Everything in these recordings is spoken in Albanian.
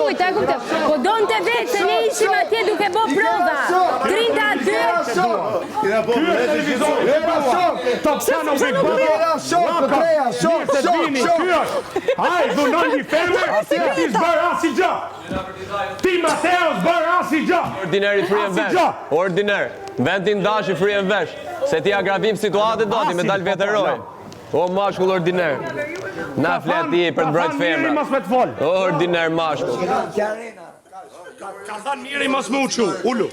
kujt, e kuptoj. Po donte vetë se ne ishim atje duke bë prova. Drinta aty. Ai, dhunon një femër, ti zbër asnjë gjë. Ti Mateos bër asnjë gjë. Ordinary free vesh. Ordiner. Vendin dashi free vesh. Se ti agravim situatë do ti me dal vetëroj. O mashkull ordiner. Na flet ti për të mbrojt femra. O ordiner mashkull. Ka thënë miri mos më uçu, ulu.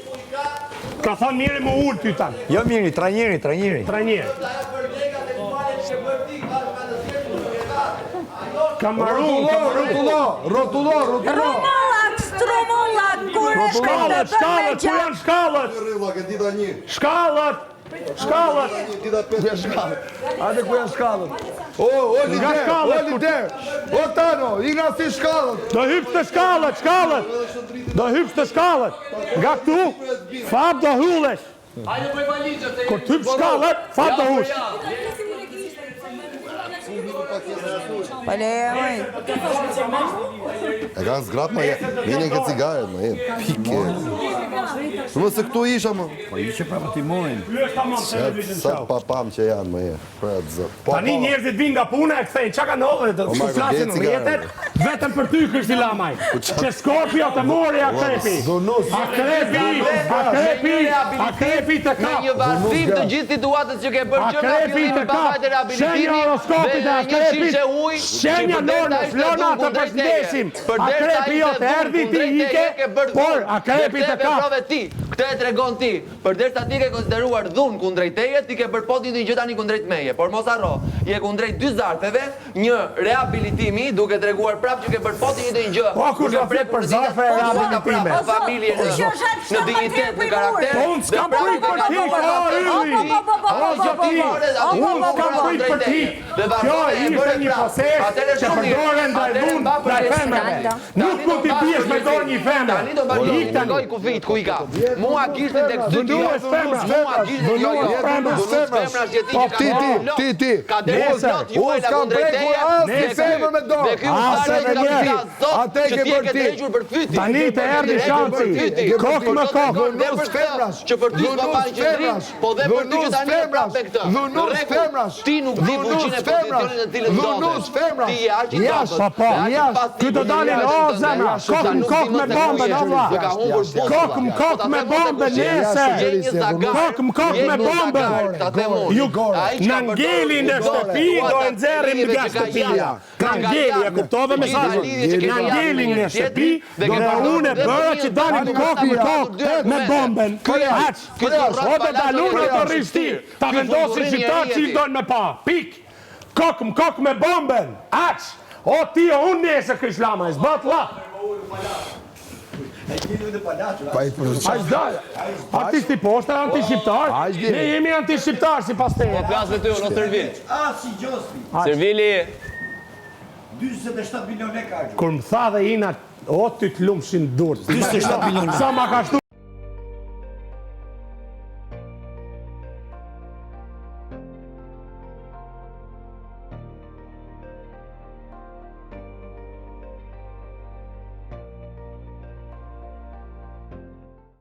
Ka thënë miri më ul ty tan. Jo miri, trajneri. Trajner. Kamarun. Rotullo. Shkallët, ku janë shkallët? Shkallët. Hajde ku janë shkallët. O lider. O Tano, igna si shkallët. Do hypë të shkallët. Nga këtu, fab do hullesh. Kur të hypë shkallët, fab do hush. E ka zgrat ma jetë, minin ke cigaret ma jetë, pike. Shumë se këtu isha më. Po ishe prapa ti mojnë. Sa papam që janë ma jetë, për atë zëtë. Tani njerëzit vinë nga puna e kthejnë, qa ka nëllë të flasin rjetet, vetëm për ty Krishti Lamaj. Që Skorpio të mori akrepi. Akrepi të kap. Në një varfim të gjithë situatës që ke bërë që nga fillimi babajt e rehabilitimi dhe një shishe uj, shenja normë, flona të përshdesim. Akrepi jo të erdi ti ike, por akrepi të kap. Këtë e tregon ti, përderisa ti ke konsideruar dhunë kundrejt teje, ti ke bërë poti një gjë tani kundrejt meje. Por mos harro, je kundrejt dy zarfeve, një rehabilitimi, duke treguar prapë që ke bërë poti një gjë. Po kur do flet për zarfe e rehabilitime. Familje në dignitet, në karakter. Po unë s'kam prit për ti, unë s'kam prit për ti. Kjo ishte një proces që përdoren ndaj dhunë ndaj femrave. Nuk mund t'i biesh me dorë një femre. Ku i ka? Mua gishtin tek dy tjera. Mua gishtin jo. Ti. Ka dhe plot juaj la kundrejt teje. Ne femër me dorë. Dhe ky usare ka zot që ti e ke drejtur për fyti. Tani të erdi shanci. Kokë më kokë. Që për ty s'ka pa qendrim, po dhe për ty që tani e prap me këtë. Dhunus femrash. Ti nuk di fuqinë e pozicionit në cilën Dhunus femrash. Ti je aq i dobët. Ky do dalin o zemra. Kokë më kokë me bombën Allah. Kokë më kokë me bombën nese. Kokë më kokë me bombën. Në ngeli në shtëpi do e nxerrim nga shtëpia. Në ngeli, e kuptove mesazhin? Në ngeli në shtëpi dhe unë e bëra që dalin kokë më kokë me bombën. Aq. O të dalun e të rishtir. Ta vendosin shqiptar që i dojnë me pa. Pik. Kokë më kokë me bombën. Aq. O ti o unë nesër Krishti Lamaj, zbat la. Artisti poshtë, anti-shqiptar. Ne jemi anti-shqiptar si pas teje. Po plas me ty, o Servil. Si Gjospi. Servili. 27 milion lekë. Kur më tha dhe ina, o ty të lumshin durët. 27 milion lekë. Sa ma ka shtu